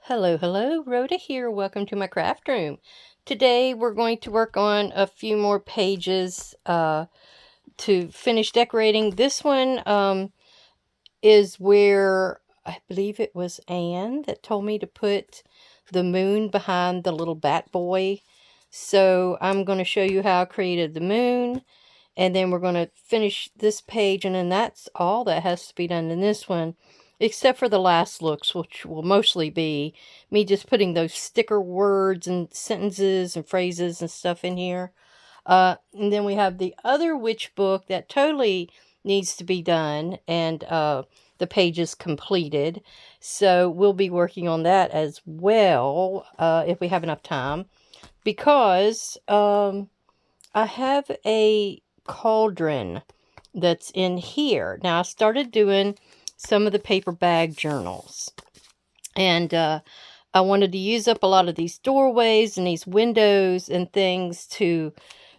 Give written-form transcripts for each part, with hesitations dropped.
Hello, hello, Rhoda here. Welcome to my craft room. Today we're going to work on a few more pages to finish decorating. This one is where I believe it was Anne that told me to put the moon behind the little bat boy. So I'm going to show you how I created the moon, and then we're going to finish this page, and then that's all that has to be done in this one, except for the last looks, which will mostly be me just putting those sticker words and sentences and phrases and stuff in here. And then we have the other witch book that totally needs to be done, and the pages completed. So we'll be working on that as well if we have enough time, because I have a cauldron that's in here. Now, I started doing some of the paper bag journals, and I wanted to use up a lot of these doorways and these windows and things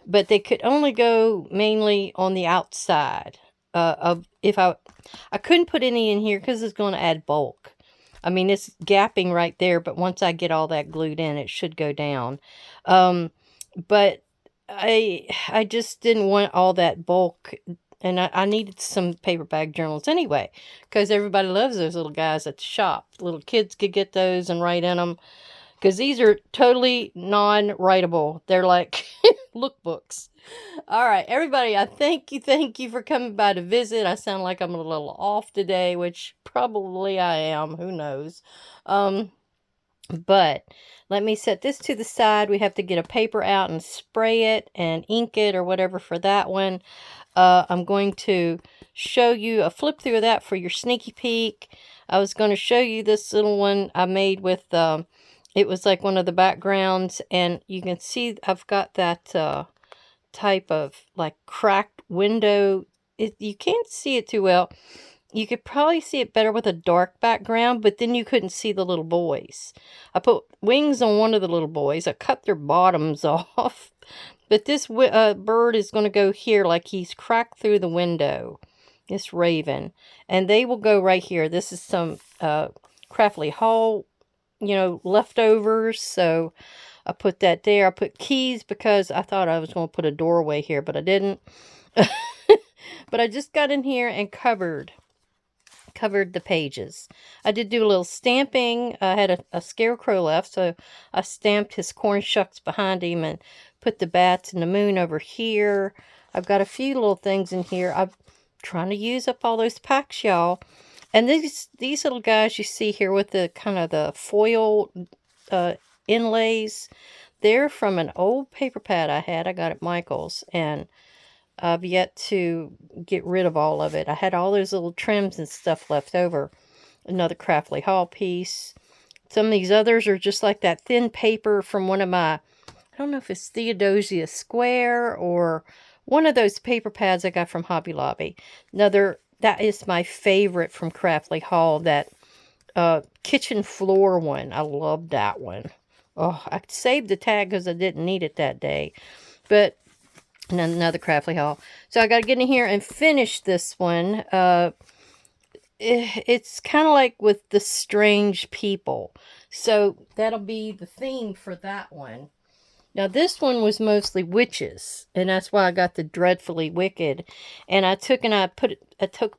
but they could only go mainly on the outside. If I couldn't put any in here because it's going to add bulk. I mean, it's gapping right there, but once I get all that glued in, it should go down. But I just didn't want all that bulk, and I needed some paper bag journals anyway, because everybody loves those little guys at the shop. Little kids could get those and write in them, because these are totally non-writable. They're like lookbooks. All right, everybody, I thank you for coming by to visit. I sound like I'm a little off today, which probably I am. Who knows? But let me set this to the side. We have to get a paper out and spray it and ink it or whatever for that one. I'm going to show you a flip through of that for your sneaky peek. I was going to show you this little one I made with, it was like one of the backgrounds, and you can see I've got that type of like cracked window. You can't see it too well. You could probably see it better with a dark background, but then you couldn't see the little boys. I put wings on one of the little boys. I cut their bottoms off. But this bird is going to go here like he's cracked through the window. This raven. And they will go right here. This is some Craftly Hall, leftovers. So I put that there. I put keys because I thought I was going to put a doorway here, but I didn't. But I just got in here and covered the pages. I did do a little stamping. I had a scarecrow left, so I stamped his corn shucks behind him and put the bats and the moon over here. I've got a few little things in here. I'm trying to use up all those packs, y'all. And these little guys you see here with the kind of the foil inlays, they're from an old paper pad I had. I got at Michael's, and I've yet to get rid of all of it. I had all those little trims and stuff left over. Another Craftly Hall piece. Some of these others are just like that thin paper from one of my, I don't know if it's Theodosia Square or one of those paper pads I got from Hobby Lobby. That is my favorite from Craftly Hall, that kitchen floor one. I love that one. Oh, I saved the tag because I didn't need it that day. But and another Craftly Hall. So I got to get in here and finish this one. It's kind of like with the strange people. So that'll be the theme for that one. Now this one was mostly witches, and that's why I got the Dreadfully Wicked. And I took a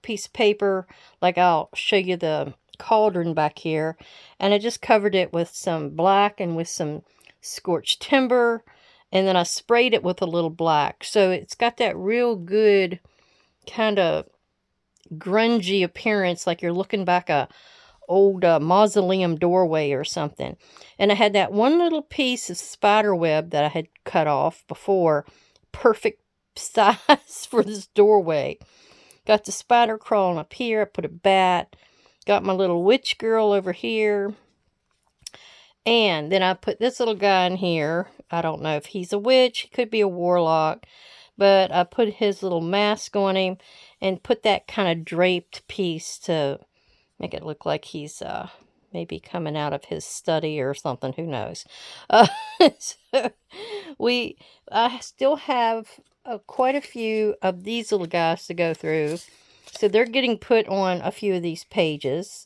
piece of paper, like I'll show you the cauldron back here, and I just covered it with some black and with some scorched timber. And then I sprayed it with a little black. So it's got that real good kind of grungy appearance, like you're looking back a old mausoleum doorway or something. And I had that one little piece of spider web that I had cut off before. Perfect size for this doorway. Got the spider crawling up here. I put a bat. Got my little witch girl over here. And then I put this little guy in here. I don't know if he's a witch. He could be a warlock. But I put his little mask on him and put that kind of draped piece to make it look like he's maybe coming out of his study or something. Who knows? So I still have quite a few of these little guys to go through. So they're getting put on a few of these pages.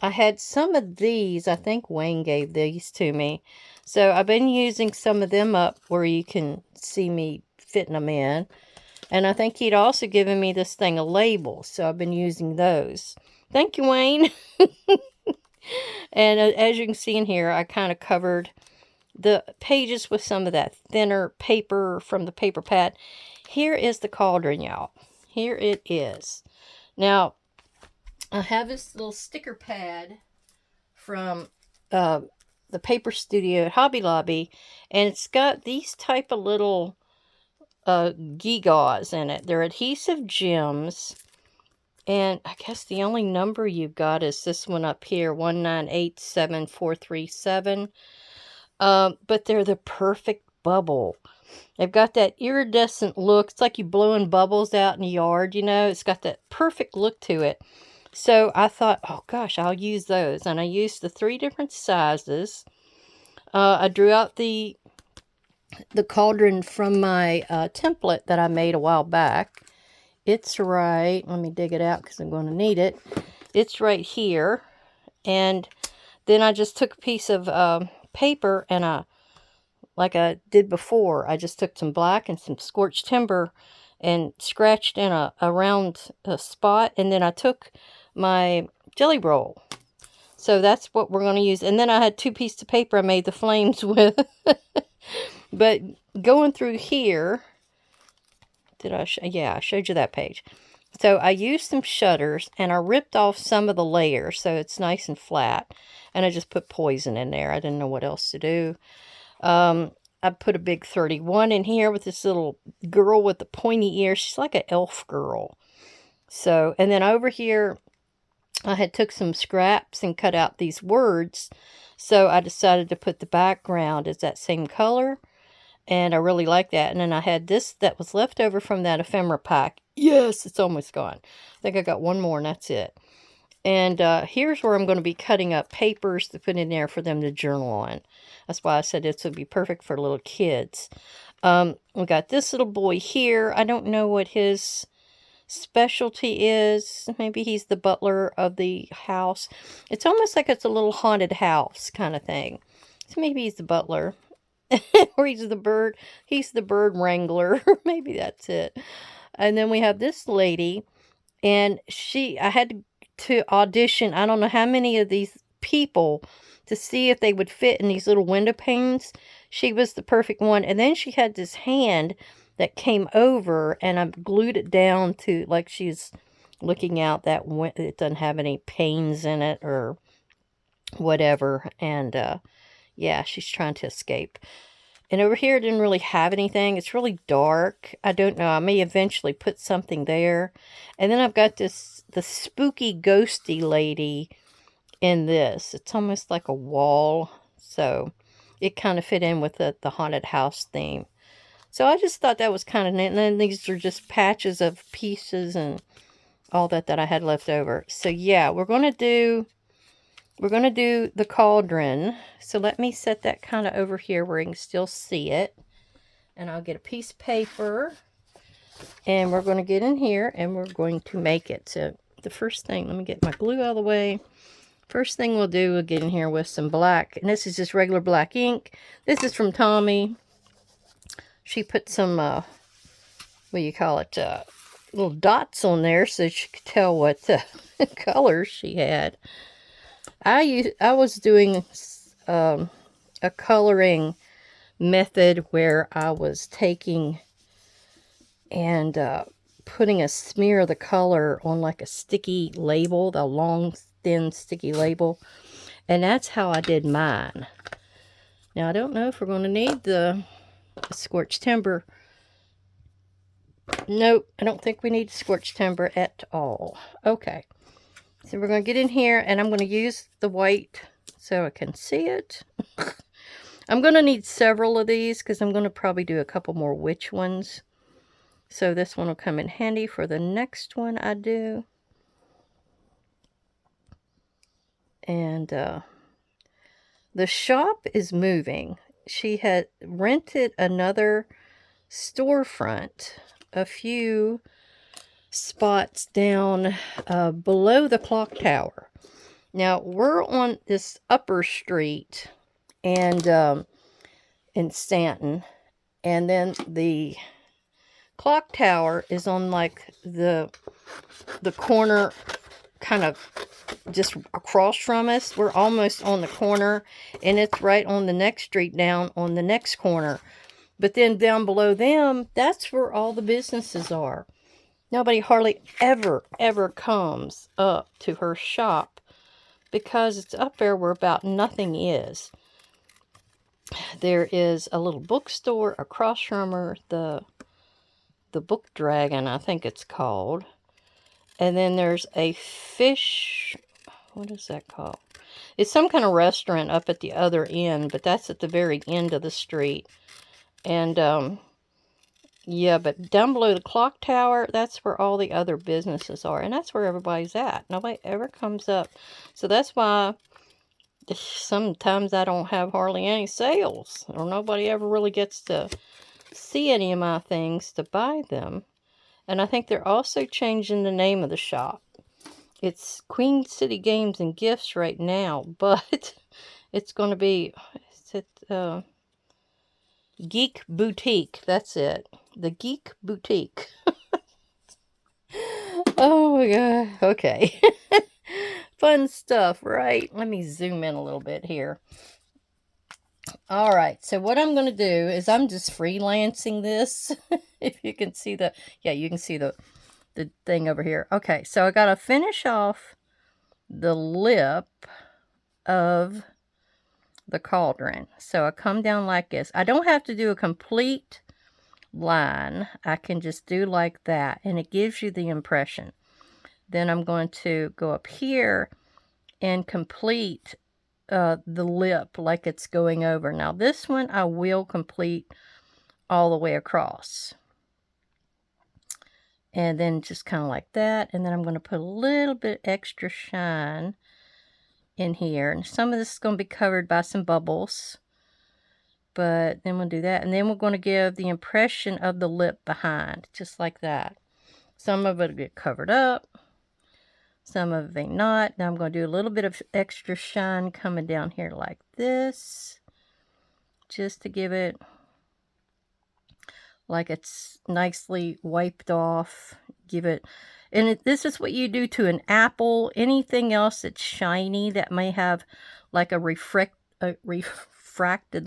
I had some of these. I think Wayne gave these to me. So I've been using some of them up where you can see me fitting them in. And I think he'd also given me this thing of labels. So I've been using those. Thank you, Wayne. And as you can see in here, I kind of covered the pages with some of that thinner paper from the paper pad. Here is the cauldron, y'all. Here it is. Now, I have this little sticker pad from the Paper Studio at Hobby Lobby, and it's got these type of little gewgaws in it. They're adhesive gems, and I guess the only number you've got is this one up here, 1987437. But they're the perfect bubble. They've got that iridescent look. It's like you blowing bubbles out in the yard, you know. It's got that perfect look to it. So I thought, oh gosh, I'll use those. And I used the 3 different sizes. I drew out the cauldron from my template that I made a while back. It's right, let me dig it out because I'm going to need it. It's right here. And then I just took a piece of paper and like I did before, I just took some black and some scorched timber and scratched in a round spot. And then I took my jelly roll. So that's what we're going to use. And then I had 2 pieces of paper I made the flames with. But going through here, yeah, I showed you that page. So I used some shutters and I ripped off some of the layers so it's nice and flat. And I just put poison in there. I didn't know what else to do. I put a big 31 in here with this little girl with the pointy ears. She's like an elf girl. So, and then over here, I had took some scraps and cut out these words. So I decided to put the background as that same color. And I really like that. And then I had this that was left over from that ephemera pack. Yes, it's almost gone. I think I got one more and that's it. And here's where I'm going to be cutting up papers to put in there for them to journal on. That's why I said this would be perfect for little kids. We got this little boy here. I don't know what his specialty is. Maybe he's the butler of the house. It's almost like it's a little haunted house kind of thing. So maybe he's the butler. Or he's the bird. He's the bird wrangler. Maybe that's it. And then we have this lady. And I had to audition, I don't know how many of these people to see if they would fit in these little window panes. She was the perfect one. And then she had this hand that came over and I glued it down to like she's looking out that it doesn't have any panes in it or whatever. And yeah, she's trying to escape. And over here, it didn't really have anything. It's really dark. I don't know. I may eventually put something there. And then I've got the spooky ghosty lady in this. It's almost like a wall. So it kind of fit in with the haunted house theme. So I just thought that was kind of neat. And then these are just patches of pieces and all that I had left over. So yeah, we're going to do the cauldron. So let me set that kind of over here where you can still see it. And I'll get a piece of paper. And we're going to get in here and we're going to make it. So the first thing, let me get my glue out of the way. First thing we'll do, we'll get in here with some black. And this is just regular black ink. This is from Tommy. She put some, what do you call it, little dots on there so she could tell what colors she had. I was doing a coloring method where I was taking and putting a smear of the color on like a sticky label, the long, thin, sticky label. And that's how I did mine. Now, I don't know if we're going to need the scorched timber. Nope, I don't think we need scorched timber at all. Okay. So we're going to get in here and I'm going to use the white so I can see it. I'm going to need several of these because I'm going to probably do a couple more witch ones. So this one will come in handy for the next one I do. And the shop is moving. She had rented another storefront a few spots down below the clock tower. Now, we're on this upper street and in Stanton. And then the clock tower is on like the corner, kind of just across from us. We're almost on the corner, and it's right on the next street down on the next corner. But then down below them, that's where all the businesses are. Nobody hardly ever comes up to her shop because it's up there where about nothing is. There is a little bookstore across from her, the Book Dragon, I think it's called. And then there's a fish, what is that called? It's some kind of restaurant up at the other end, but that's at the very end of the street. And, yeah, but down below the clock tower, that's where all the other businesses are. And that's where everybody's at. Nobody ever comes up. So that's why sometimes I don't have hardly any sales. Or nobody ever really gets to see any of my things to buy them. And I think they're also changing the name of the shop. It's Queen City Games and Gifts right now, but it's going to be, is it, Geek Boutique. That's it. The Geek Boutique. Oh my god. Okay. Fun stuff, right? Let me zoom in a little bit here. All right. So what I'm going to do is I'm just freelancing this. If you can see the, yeah, you can see the thing over here. Okay. So I got to finish off the lip of the cauldron. So I come down like this. I don't have to do a complete line. I can just do like that, and it gives you the impression. Then I'm going to go up here and complete the lip like it's going over. Now this one I will complete all the way across. And then just kind of like that. And then I'm going to put a little bit extra shine in here. And some of this is going to be covered by some bubbles. But then we'll do that. And then we're going to give the impression of the lip behind. Just like that. Some of it will get covered up. Some of it may not. Now I'm going to do a little bit of extra shine coming down here like this. Just to give it like it's nicely wiped off. Give it, and this is what you do to an apple. Anything else that's shiny that may have like a refracted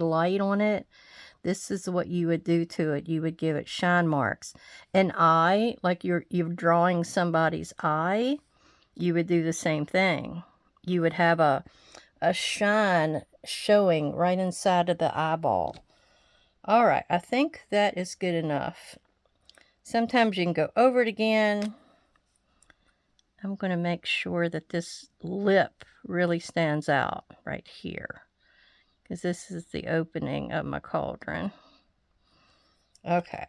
light on it. This is what you would do to it. You would give it shine marks. An eye, like you're drawing somebody's eye, you would do the same thing. You would have a shine showing right inside of the eyeball. All right, I think that is good enough. Sometimes you can go over it again. I'm going to make sure that this lip really stands out right here, because this is the opening of my cauldron. Okay,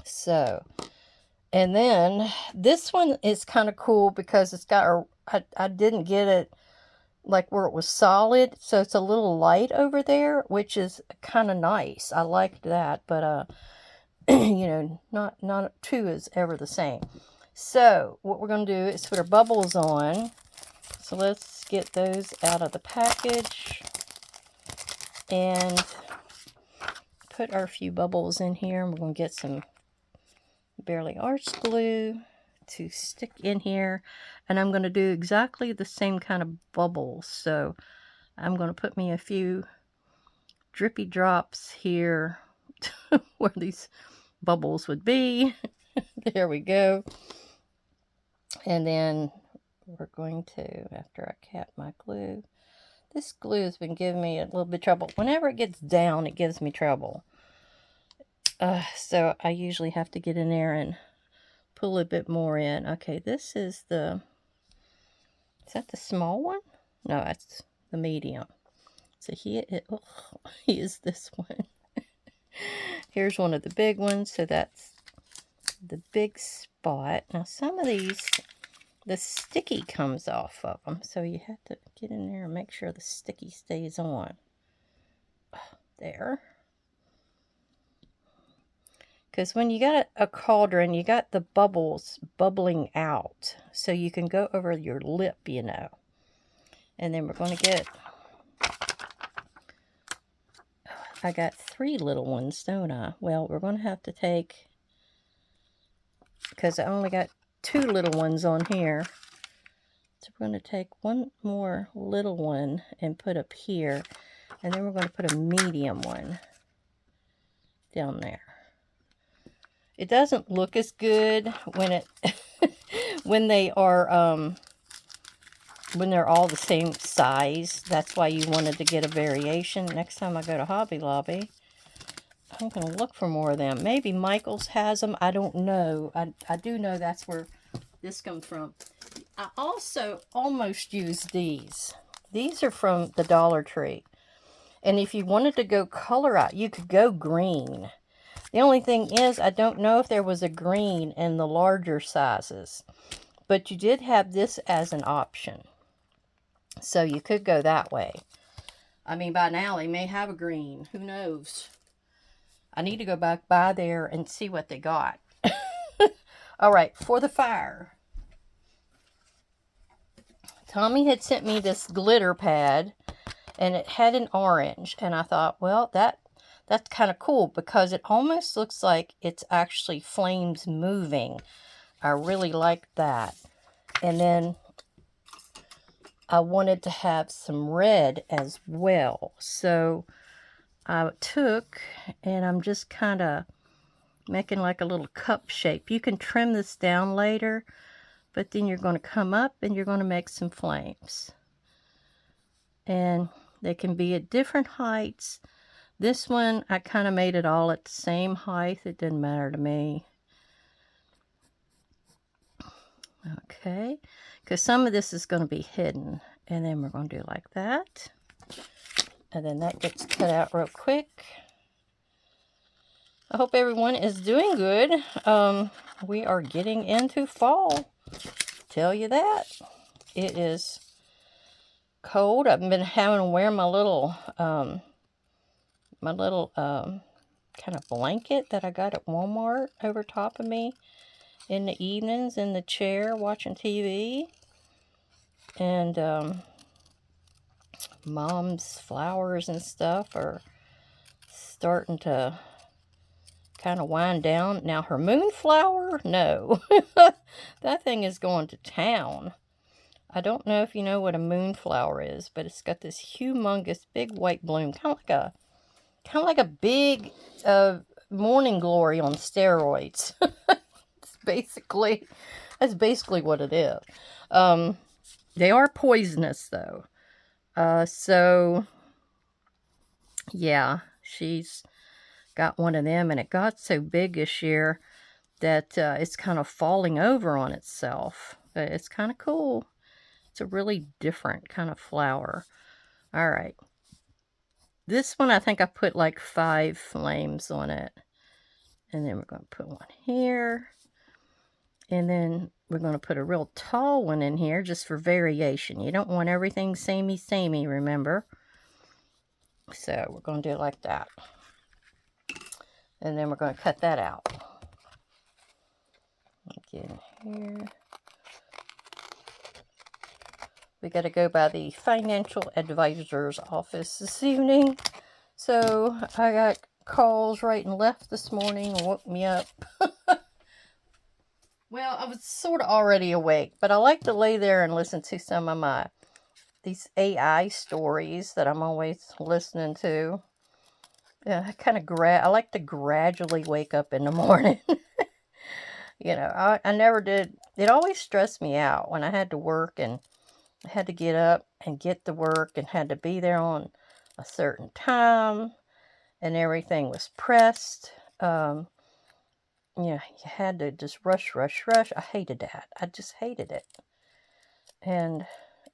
so, and then this one is kind of cool because it's got I didn't get it like where it was solid, so it's a little light over there, which is kind of nice. I liked that, but you know, not two is ever the same. So what we're going to do is put our bubbles on. So let's get those out of the package and put our few bubbles in here. And we're going to get some Barely Arts glue to stick in here. And I'm going to do exactly the same kind of bubbles. So I'm going to put me a few drippy drops here where these bubbles would be. There we go. And then we're going to, after I cap my glue, this glue has been giving me a little bit of trouble. Whenever it gets down, it gives me trouble. So I usually have to get in there and pull a bit more in. Okay, this is the, is that the small one? No, that's the medium. So here's this one. Here's one of the big ones. So that's the big spot. Now some of these, the sticky comes off of them, so you have to get in there and make sure the sticky stays on. There. Because when you got a cauldron, you got the bubbles bubbling out, so you can go over your lip, you know. And then we're going to get, I got 3 little ones, don't I? Well, we're going to have to take, because I only got 2 little ones on here. So we're going to take 1 more little one and put up here. And then we're going to put a medium one down there. It doesn't look as good when it when they are when they're all the same size. That's why you wanted to get a variation. Next time I go to Hobby Lobby, I'm going to look for more of them. Maybe Michael's has them. I don't know. I do know that's where this comes from. I also almost used these. These are from the Dollar Tree. And if you wanted to go color out, you could go green. The only thing is, I don't know if there was a green in the larger sizes. But you did have this as an option. So you could go that way. I mean, by now they may have a green. Who knows? I need to go back by there and see what they got. All right, for the fire. Tommy had sent me this glitter pad, and it had an orange. And I thought, well, that's kind of cool because it almost looks like it's actually flames moving. I really like that. And then I wanted to have some red as well. So I took, and I'm just kind of making like a little cup shape. You can trim this down later, but then you're going to come up and you're going to make some flames. And they can be at different heights. This one, I kind of made it all at the same height. It didn't matter to me. Okay, because some of this is going to be hidden. And then we're going to do like that. And then that gets cut out real quick. I hope everyone is doing good. We are getting into fall. Tell you that. It is cold. I've been having to wear my little kind of blanket that I got at Walmart over top of me in the evenings in the chair watching TV. And Mom's flowers and stuff are starting to kind of wind down. Now her moonflower, no. That thing is going to town. I don't know if you know what a moonflower is, but it's got this humongous big white bloom, kind of like a big morning glory on steroids. That's basically what it is. They are poisonous though. So yeah, she's got one of them, and it got so big this year that it's kind of falling over on itself. But it's kind of cool. It's a really different kind of flower. All right. This one, I think I put like 5 flames on it. And then we're going to put one here. And then we're going to put a real tall one in here just for variation. You don't want everything samey, remember? So we're going to do it like that. And then we're going to cut that out. Get in here. We got to go by the financial advisor's office this evening. So I got calls right and left this morning. Woke me up. Well, I was sort of already awake, but I like to lay there and listen to some of these AI stories that I'm always listening to. Yeah, I like to gradually wake up in the morning. You know, I never did. It always stressed me out when I had to work and I had to get up and get to work and had to be there on a certain time and everything was pressed. You had to just rush. I hated that. I just hated it. And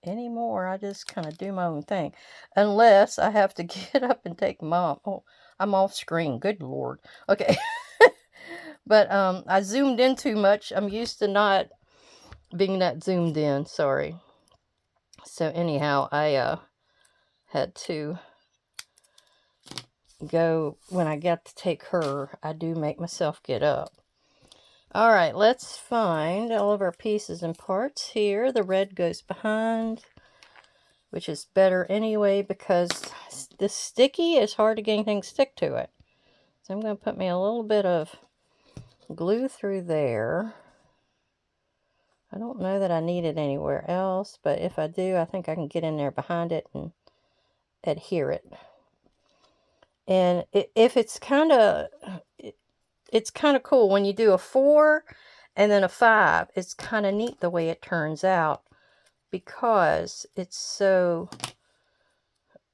anymore, I just kind of do my own thing. Unless I have to get up and take Mom. Oh, I'm off screen. Good Lord. Okay. But I zoomed in too much. I'm used to not being that zoomed in. Sorry. So anyhow, I had to go. When I got to take her, I do make myself get up. All right, let's find all of our pieces and parts here. The red goes behind. which is better anyway because this sticky is hard to get anything stick to it. So I'm going to put me a little bit of glue through there. I don't know that I need it anywhere else, but if I do, I think I can get in there behind it and adhere it. And if it's kind of cool when you do a 4 and then a 5. It's kind of neat the way it turns out because it's so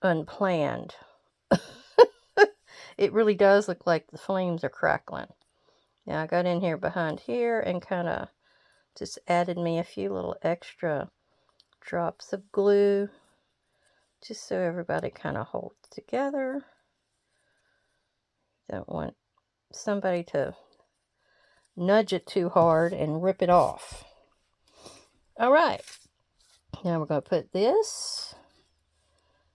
unplanned. It really does look like the flames are crackling. Now I got in here behind here and kind of just added me a few little extra drops of glue just so everybody kind of holds together. Don't want somebody to nudge it too hard and rip it off. All right, now we're going to put this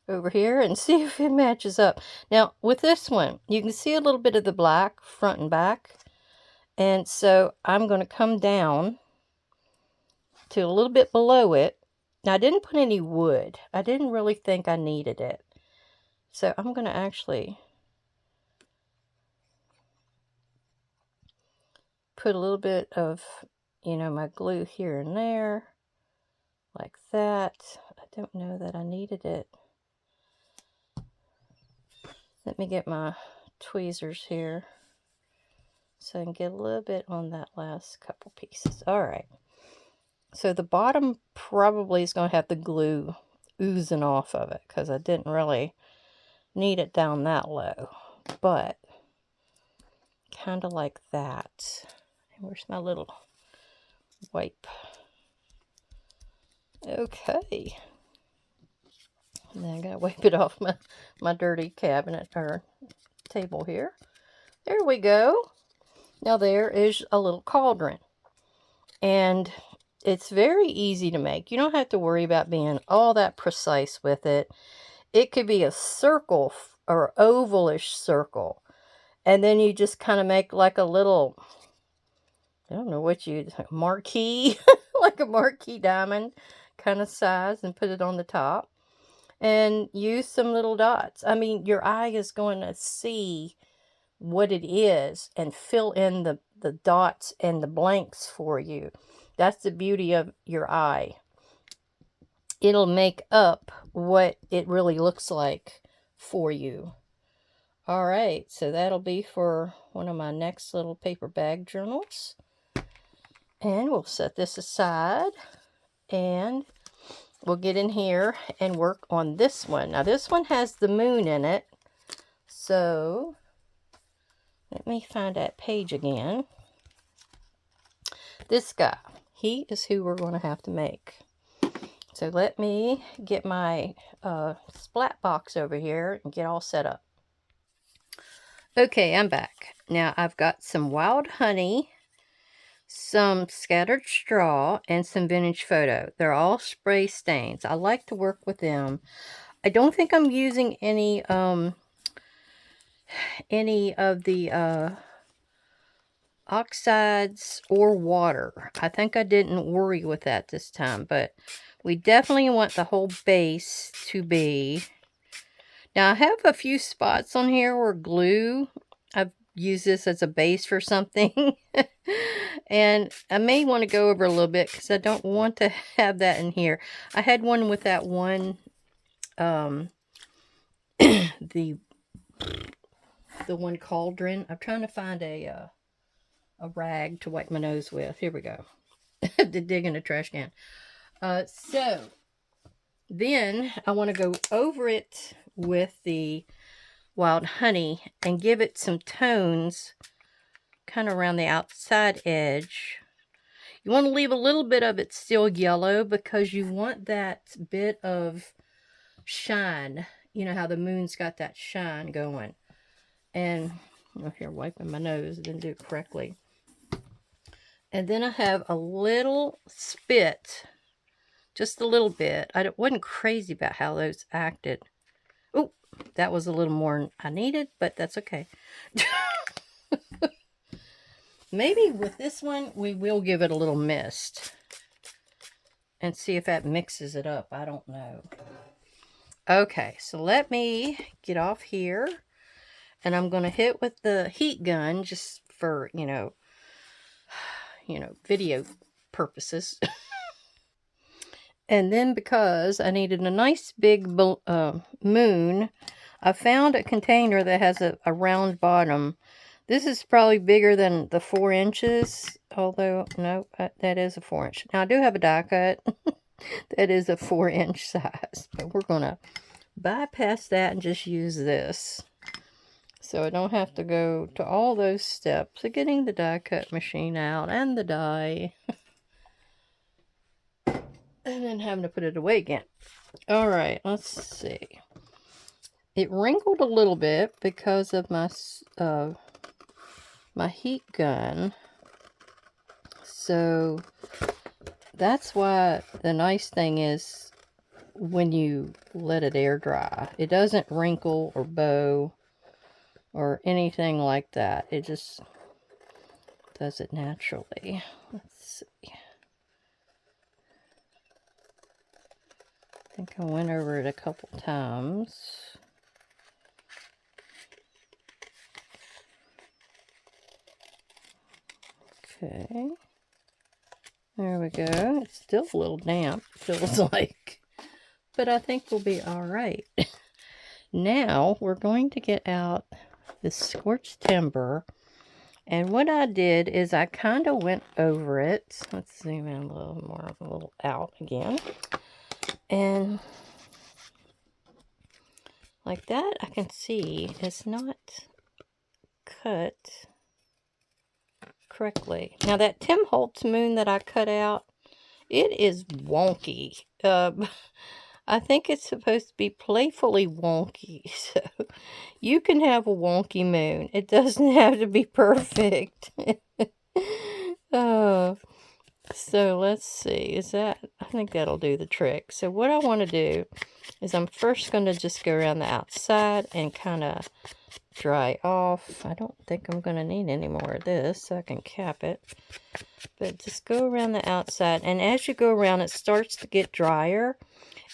over here and see if it matches up. Now with this one, you can see a little bit of the black front and back, and so I'm going to come down to a little bit below it. Now I didn't put any wood. I didn't really think I needed it, so I'm going to actually put a little bit of, my glue here and there like that. I don't know that I needed it. Let me get my tweezers here so I can get a little bit on that last couple pieces. All right. So the bottom probably is going to have the glue oozing off of it because I didn't really need it down that low. But kind of like that. Where's my little wipe? Okay. And then I gotta wipe it off my dirty cabinet or table here. There we go. Now there is a little cauldron. And it's very easy to make. You don't have to worry about being all that precise with it. It could be a circle or ovalish circle. And then you just kind of make like a little, I don't know what marquee, like a marquee diamond kind of size, and put it on the top. And use some little dots. I mean, your eye is going to see what it is and fill in the dots and the blanks for you. That's the beauty of your eye. It'll make up what it really looks like for you. All right, so that'll be for one of my next little paper bag journals. And we'll set this aside and we'll get in here and work on this one. Now this one has the moon in it. So let me find that page again. This guy, he is who we're going to have to make. So let me get my splat box over here and get all set up. Okay, I'm back. Now I've got some wild honey, some scattered straw, and some vintage photo. They're all spray stains. I like to work with them. I don't think I'm using any of the oxides or water. I think I didn't worry with that this time, but we definitely want the whole base to be. Now I have a few spots on here where glue, I've used this as a base for something. And I may want to go over a little bit because I don't want to have that in here. I had one with that one, the one cauldron. I'm trying to find a rag to wipe my nose with. Here we go. To dig in the trash can. So then I want to go over it with the wild honey and give it some tones kind of around the outside edge. You want to leave a little bit of it still yellow because you want that bit of shine. You know how the moon's got that shine going. And here, wiping my nose, didn't do it correctly. And then I have a little spit, just a little bit. I wasn't crazy about how those acted. Oh, that was a little more than I needed, but that's okay. Maybe with this one, we will give it a little mist and see if that mixes it up. I don't know. Okay, so let me get off here. And I'm going to hit with the heat gun just for, video purposes. And then because I needed a nice big moon, I found a container that has a round bottom. This is probably bigger than the 4 inches, although, no, that is a 4 inch. Now, I do have a die cut that is a 4 inch size, but we're going to bypass that and just use this. So I don't have to go to all those steps of getting the die cut machine out and the die. And then having to put it away again. Alright, let's see. It wrinkled a little bit because of my heat gun. So that's why the nice thing is when you let it air dry, it doesn't wrinkle or bow or anything like that. It just does it naturally. Let's see. I think I went over it a couple times. Okay. There we go. It's still a little damp, feels like. But I think we'll be alright. Now, we're going to get out this scorched timber. And what I did is I kind of went over it. Let's zoom in a little more, a little out again. And like that, I can see it's not cut correctly. Now that Tim Holtz moon that I cut out, it is wonky. I think it's supposed to be playfully wonky. So you can have a wonky moon. It doesn't have to be perfect. So let's see. I think that'll do the trick. So what I want to do is I'm first going to just go around the outside and kind of dry off. I don't think I'm going to need any more of this, so I can cap it. But just go around the outside, and as you go around, it starts to get drier.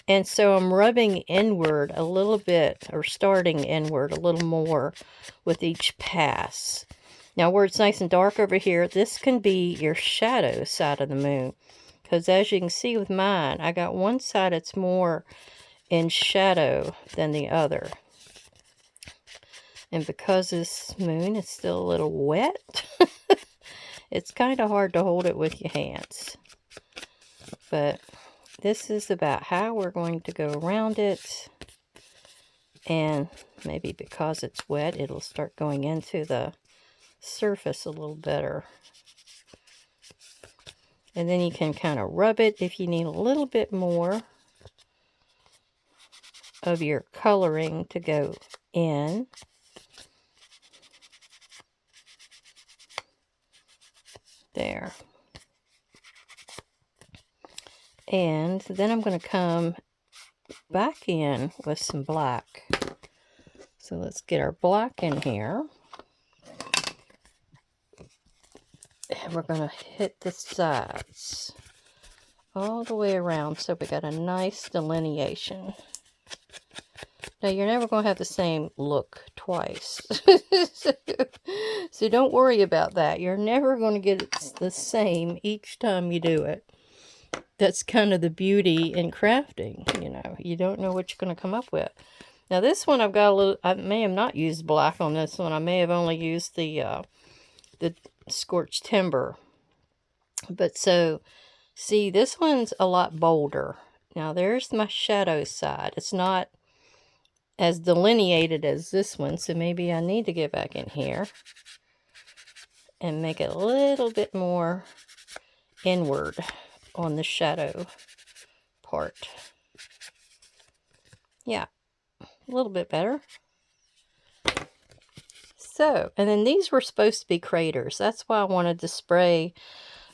And so I'm rubbing inward a little bit, or starting inward a little more with each pass. Now, where it's nice and dark over here, this can be your shadow side of the moon. Because as you can see with mine, I got one side that's more in shadow than the other. And because this moon is still a little wet, it's kind of hard to hold it with your hands. But this is about how we're going to go around it. And maybe because it's wet, it'll start going into the surface a little better. And then you can kind of rub it if you need a little bit more of your coloring to go in. There. And then I'm going to come back in with some black. So let's get our black in here. And we're going to hit the sides all the way around so we got a nice delineation. Now, you're never going to have the same look twice. So don't worry about that. You're never going to get it the same each time you do it. That's kind of the beauty in crafting, you know. You don't know what you're going to come up with. Now, this one I've got a little... I may have not used black on this one. I may have only used the scorched timber. But so, see, this one's a lot bolder. Now, there's my shadow side. It's not as delineated as this one, so maybe I need to get back in here and make it a little bit more inward on the shadow part. Yeah, a little bit better. So, and then these were supposed to be craters. That's why I wanted to spray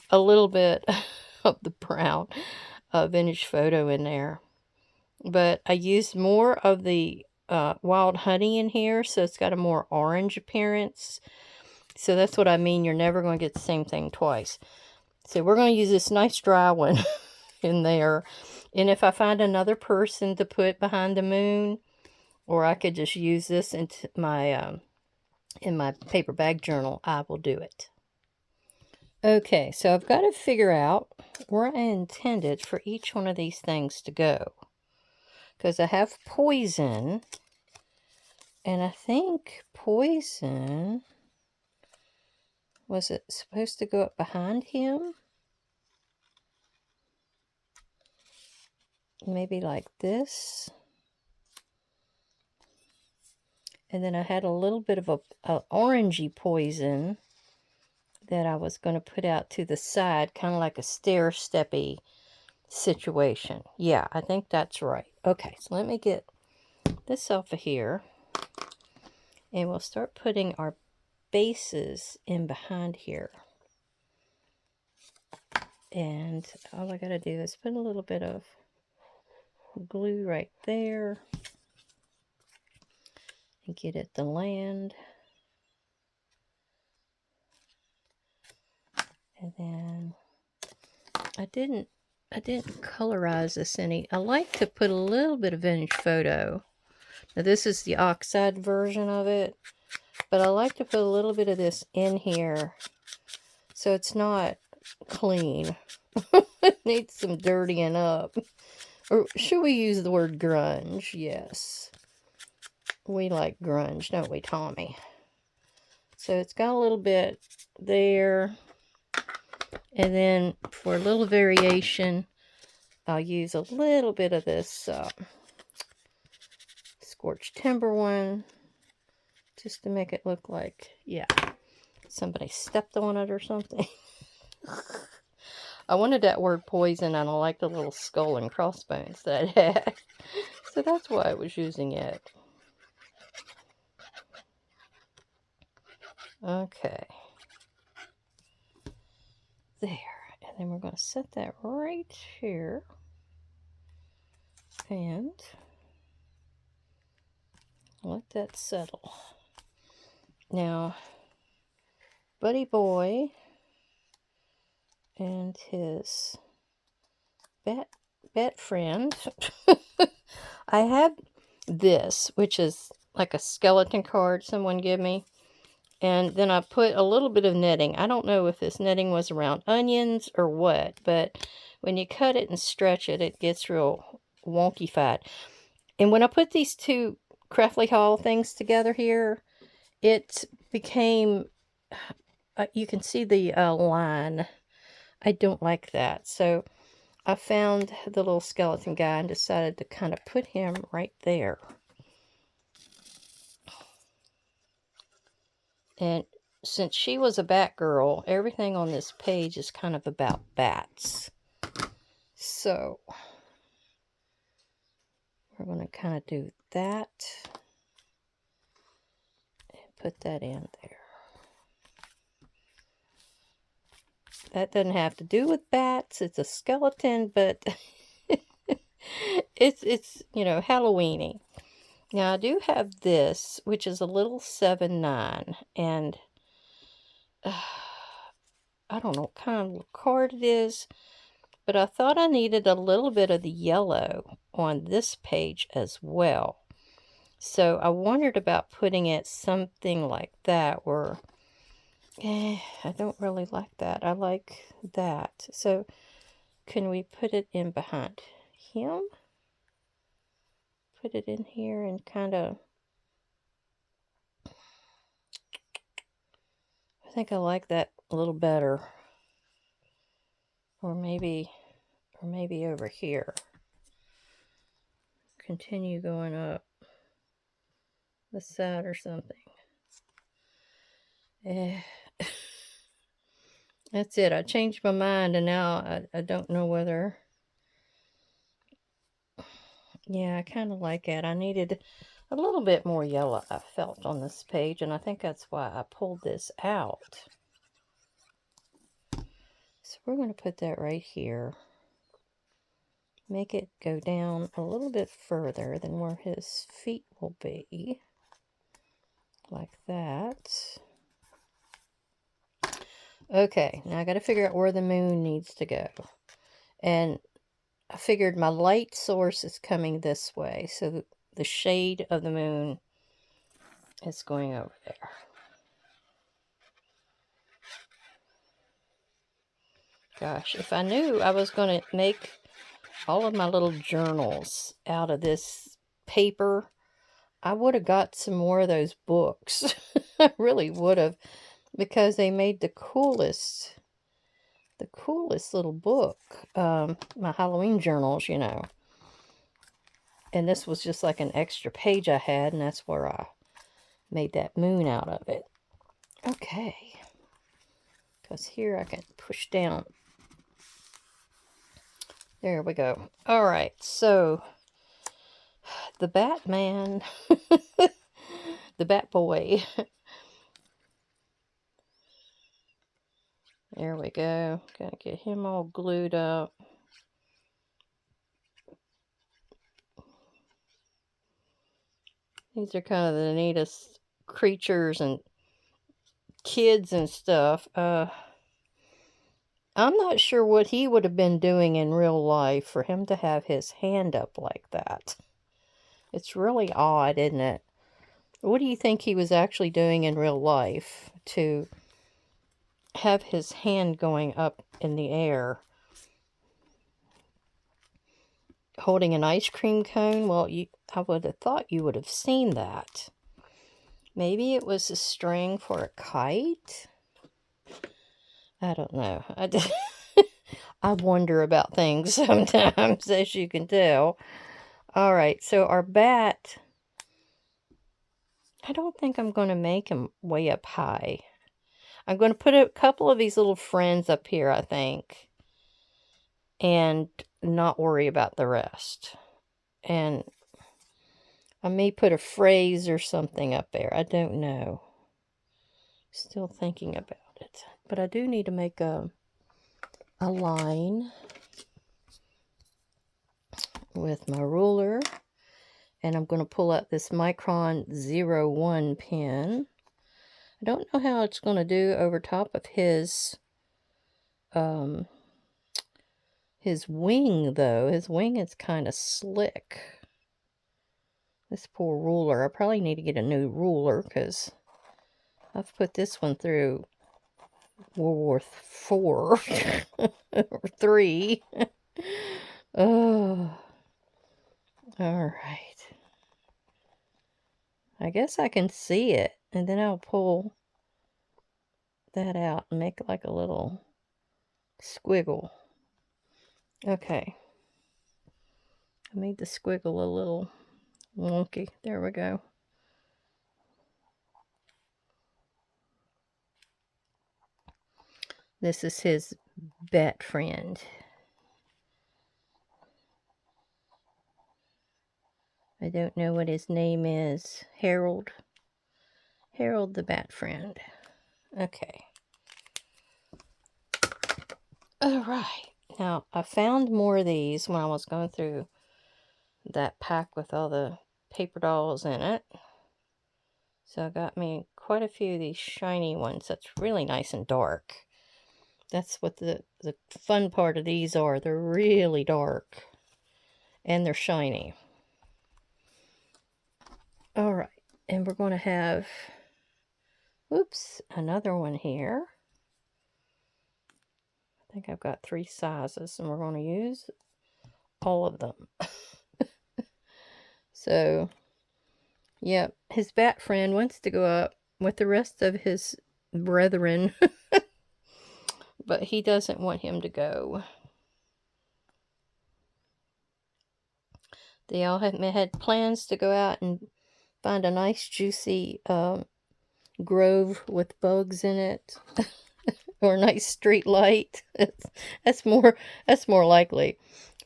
a little bit of the brown vintage photo in there. But I used more of the wild honey in here, so it's got a more orange appearance. So that's what I mean. You're never going to get the same thing twice. So we're going to use this nice dry one in there. And if I find another person to put behind the moon, or I could just use this into my in my paper bag journal, I will do it. Okay, so I've got to figure out where I intended for each one of these things to go. Because I have poison, and I think poison, was it supposed to go up behind him? Maybe like this. And then I had a little bit of a orangey poison that I was going to put out to the side, kind of like a stair-steppy situation. Yeah, I think that's right. Okay, so let me get this off of here. And we'll start putting our bases in behind here. And all I got to do is put a little bit of glue right there. And get it to land. And then I didn't colorize this any. I like to put a little bit of vintage photo. Now this is the oxide version of it, but I like to put a little bit of this in here so it's not clean. It needs some dirtying up. Or should we use the word grunge? Yes. We like grunge, don't we, Tommy? So it's got a little bit there. And then for a little variation, I'll use a little bit of this scorched timber one, just to make it look like, yeah, somebody stepped on it or something. I wanted that word poison, and I like the little skull and crossbones that it had. So that's why I was using it. Okay. There. And then we're going to set that right here. And let that settle. Now, Buddy Boy and his bat friend. I have this, which is like a skeleton card someone gave me. And then I put a little bit of netting. I don't know if this netting was around onions or what, but when you cut it and stretch it, it gets real wonky-fied. And when I put these two Craftly Haul things together here, it became, you can see the line. I don't like that. So I found the little skeleton guy and decided to kind of put him right there. And since she was a bat girl, everything on this page is kind of about bats. So we're going to kind of do that and put that in there. That doesn't have to do with bats. It's a skeleton, but it's you know, Halloween-y. Now I do have this, which is a little 7/9, and I don't know what kind of card it is, but I thought I needed a little bit of the yellow on this page as well. So I wondered about putting it something like that, where I don't really like that. I like that. So can we put it in behind him? Put it in here and kind of, I think I like that a little better. Or maybe over here. Continue going up the side or something. That's it. I changed my mind, and now I don't know whether. Yeah, I kind of like it. I needed a little bit more yellow, I felt, on this page, and I think that's why I pulled this out. So we're going to put that right here. Make it go down a little bit further than where his feet will be. Like that. Okay, now I got to figure out where the moon needs to go. And I figured my light source is coming this way, so the shade of the moon is going over there. Gosh, if I knew I was going to make all of my little journals out of this paper, I would have got some more of those books. I really would have, because they made the coolest little book. My Halloween journals, you know. And this was just like an extra page I had, and that's where I made that moon out of it. Okay. Because here I can push down. There we go. All right, so the Batman, the Bat Boy. There we go. Gotta get him all glued up. These are kind of the neatest creatures and kids and stuff. I'm not sure what he would have been doing in real life for him to have his hand up like that. It's really odd, isn't it? What do you think he was actually doing in real life to have his hand going up in the air? Holding an ice cream cone? Well, I would have thought you would have seen that. Maybe it was a string for a kite? I don't know. I wonder about things sometimes, as you can tell. All right, so our bat, I don't think I'm going to make him way up high. I'm going to put a couple of these little friends up here, I think, and not worry about the rest. And I may put a phrase or something up there. I don't know. Still thinking about it. But I do need to make a line with my ruler. And I'm going to pull out this Micron 01 pen. I don't know how it's going to do over top of his wing, though. His wing is kind of slick. This poor ruler. I probably need to get a new ruler because I've put this one through World War IV or 3. Oh, all right. I guess I can see it, and then I'll pull that out and make like a little squiggle. Okay. I made the squiggle a little wonky. There we go. This is his bat friend. I don't know what his name is. Harold. Harold the bat friend. Okay. Alright. Now, I found more of these when I was going through that pack with all the paper dolls in it. So I got me quite a few of these shiny ones. That's really nice and dark. That's what the fun part of these are. They're really dark. And they're shiny. Alright. And we're going to have, oops, another one here. I think I've got 3 sizes, and we're going to use all of them. So, yep, his bat friend wants to go up with the rest of his brethren, but he doesn't want him to go. They all had plans to go out and find a nice juicy grove with bugs in it, or a nice street light. That's more likely.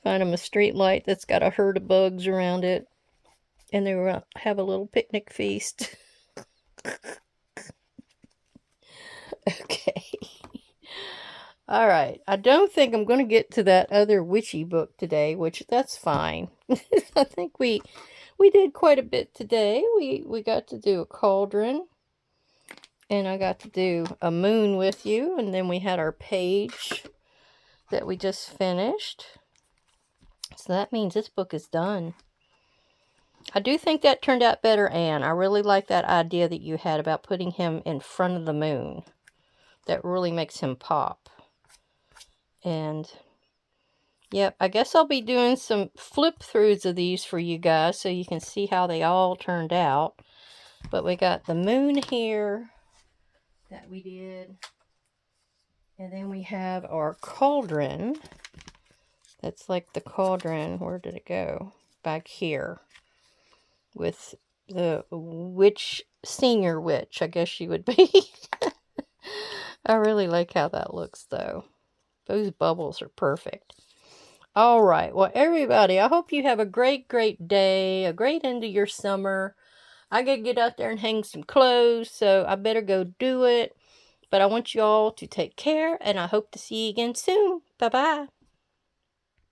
Find them a street light that's got a herd of bugs around it, and they will have a little picnic feast. Okay. All right. I don't think I'm going to get to that other witchy book today, which that's fine. I think we did quite a bit today. We got to do a cauldron, and I got to do a moon with you, and then we had our page that we just finished. So that means this book is done. I do think that turned out better, Anne. I really like that idea that you had about putting him in front of the moon. That really makes him pop. And, yep, I guess I'll be doing some flip-throughs of these for you guys so you can see how they all turned out. But we got the moon here that we did. And then we have our cauldron. That's like the cauldron. Where did it go? Back here. With the witch, senior witch, I guess she would be. I really like how that looks, though. Those bubbles are perfect. All right. Well, everybody, I hope you have a great, great day, a great end of your summer. I got to get out there and hang some clothes, so I better go do it. But I want you all to take care, and I hope to see you again soon. Bye-bye.